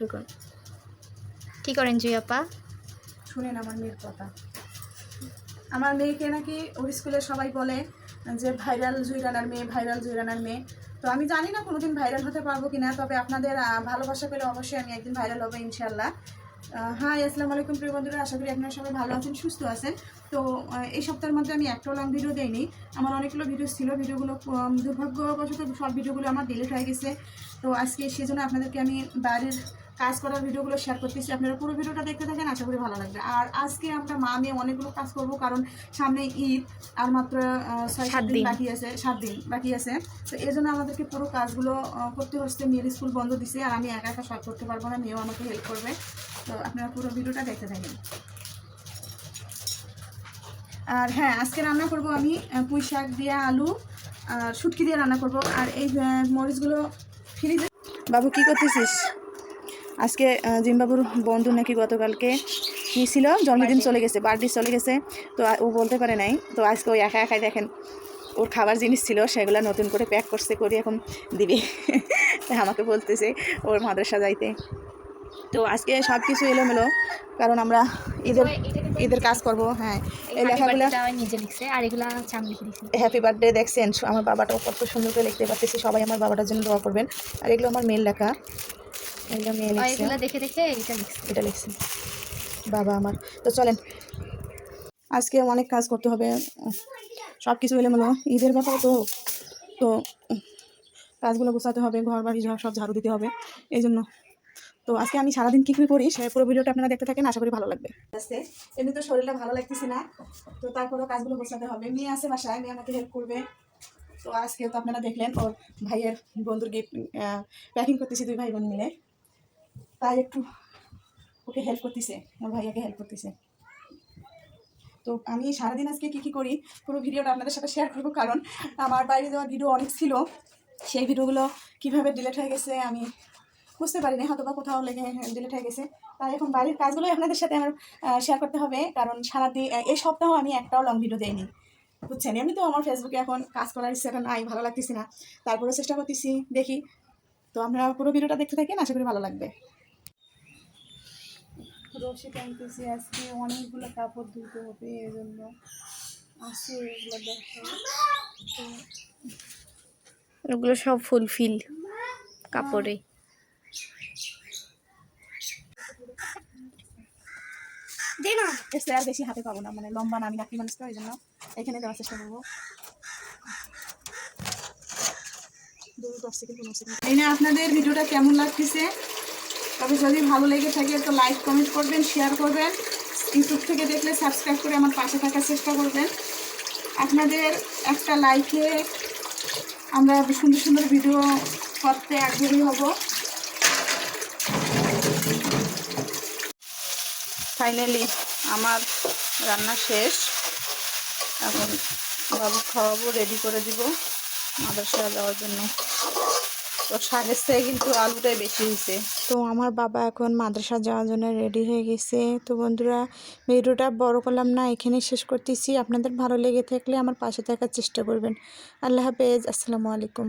দেখুন কি করেন জুই আপা? শুনেন আমার মেয়ের কথা। আমার মেয়েকে নাকি ওর স্কুলে সবাই বলে যে ভাইরাল জুই রানার মেয়ে, ভাইরাল জুই রানার মেয়ে। তো আমি জানি না কোনোদিন ভাইরাল হতে পারবো কিনা, তবে আপনাদের ভালোবাসা পেলে অবশ্যই আমি একদিন ভাইরাল হবো ইনশাল্লাহ। হাই, আসসালামু আলাইকুম প্রিয় বন্ধুরা, আশা করি আপনারা সবাই ভালো আছেন, সুস্থ আছেন। তো এই সপ্তাহের মধ্যে আমি একটা লং ভিডিও দেইনি। আমার অনেকগুলো ভিডিও ছিল, ভিডিওগুলো দুর্ভাগ্যবশত সব ভিডিওগুলো আমার ডিলিট হয়ে গেছে। তো আজকে সেজন্য আপনাদেরকে আমি বাড়ির কাজ করার ভিডিওগুলো শেয়ার করতেছি। আপনারা পুরো ভিডিওটা দেখতে থাকেন, আশা করি ভালো লাগবে। আর আজকে আমরা মা মেয়ে অনেকগুলো কাজ করব, কারণ সামনে ঈদ আর মাত্র 6-7 দিন বাকি আছে, 7 দিন বাকি আছে। তো এই জন্য আমাদেরকে পুরো কাজগুলো করতে হচ্ছে। মেয়ের স্কুল বন্ধ দিছে, আর আমি একা একা সব করতে পারবো না, মেয়েও আমাকে হেল্প করবে। তো আপনারা পুরো ভিডিওটা দেখতে থাকেন। আর হ্যাঁ, আজকে রান্না করব আমি পুঁই শাক দিয়ে আলু আর শুটকি দিয়ে রান্না করব। আর এই মরিচগুলো ফ্রিজে। বাবু কি করতেছিস? আজকে জিম্বাবুর বন্ধু নাকি গতকালকে কী ছিল, জন্মদিন চলে গেছে, বার্থডে চলে গেছে। তো ও বলতে পারে নাই। তো আজকে ওই একা একাই দেখেন ওর খাবার জিনিস ছিল সেগুলো নতুন করে প্যাক করছে, করে এখন দিবি। আমাকে বলতেছে ওর মাদ্রাসা যাইতে। তো আজকে সব কিছু এলোমেলো, কারণ আমরা ঈদের কাজ করব। হ্যাঁ, এই লেখাগুলো নিজে লিখছে, আর এগুলা চাম লিখে দিছি। হ্যাপি বার্থডে দেখছেন, আমার বাবাটাও কত সুন্দর করে লিখতে পারতেছি। সবাই আমার বাবাটার জন্য দোয়া করবেন। আর এগুলো আমার মেয়ের লেখা, এগুলো মেয়ে লিখছে, এগুলা দেখে দেখে এটা লিখছে বাবা আমার। তো চলেন, আজকে অনেক কাজ করতে হবে, সব কিছু এলোমেলো, ঈদের ব্যাপার তো। তো কাজগুলো গোছাতে হবে, ঘর বাড়ি সব ঝাড়ু দিতে হবে, এই জন্য। তো আজকে আমি সারাদিন কী কী করি সে পুরো ভিডিওটা আপনারা দেখতে থাকেন, আশা করি ভালো লাগবে। আজকে এমনি তো শরীরটা ভালো লাগতেছে না, তো তারপরেও কাজগুলো গোছাতে হবে। মেয়ে আছে বাসায়, মেয়ে আমাকে হেল্প করবে। তো আজকে তো আপনারা দেখলেন ওর ভাইয়ের বন্ধুর গিফট প্যাকিং করতেছি, 2 ভাই বোন মিলে। তাই একটু ওকে হেল্প করতেছে, ওর ভাইয়াকে হেল্প করতেছে। তো আমি সারাদিন আজকে কী কী করি পুরো ভিডিওটা আপনাদের সাথে শেয়ার করবো, কারণ আমার বাইরে যাওয়ার ভিডিও অনেক ছিল, সেই ভিডিওগুলো কীভাবে ডিলিট হয়ে গেছে আমি বুঝতে পারিনি, হয়তো বা কোথাও লেগে ডিলিট হয়ে গেছে। তাই এখন বাড়ির কাজগুলোই আপনাদের সাথে আমার শেয়ার করতে হবে, কারণ সারাদিন এই সপ্তাহ আমি একটাও লং ভিডিও দেইনি, বুঝছেন। এমনি তো আমার ফেসবুকে এখন কাজ করার ইচ্ছাটা নাই, ভালো লাগতেছি না, তারপরেও চেষ্টা করতেছি, দেখি। তো আমরা পুরো ভিডিওটা দেখতে থাকেন, আশা করি ভালো লাগবে। রশি টানতেছি, আজকে অনেকগুলো কাপড় ধুতে হবে, এই জন্য আসে এগুলো দেখো। ওগুলো সব ফুলফিল কাপড়ে। দে না, এসে আর বেশি হাতে পাবো না, মানে লম্বা না, আমি লাকি মানুষ তো, এই জন্য এখানে দেওয়ার চেষ্টা করবো। এই না, আপনাদের ভিডিওটা কেমন লাগতেছে? তবে যদি ভালো লেগে থাকে তো লাইক কমেন্ট করবেন, শেয়ার করবেন। ইউটিউব থেকে দেখলে সাবস্ক্রাইব করে আমার পাশে থাকার চেষ্টা করবেন। আপনাদের একটা লাইকে আমরা সুন্দর সুন্দর ভিডিও করতে আগ্রহী হব। ফাইনালি আমার রান্না শেষ, এখন বাবু খাওয়াবো, রেডি করে দিব মাদ্রাসা যাওয়ার জন্য। তো শাকের থেকে কিন্তু আলুটাই বেশি হয়েছে। তো আমার বাবা এখন মাদ্রাসা যাওয়ার জন্য রেডি হয়ে গেছে। তো বন্ধুরা, ভিডিওটা বড় করলাম না, এখানে শেষ করতেছি। আপনাদের ভালো লেগে থাকলে আমার পাশে থাকার চেষ্টা করবেন। আল্লাহ হাফেজ, আসসালামু আলাইকুম।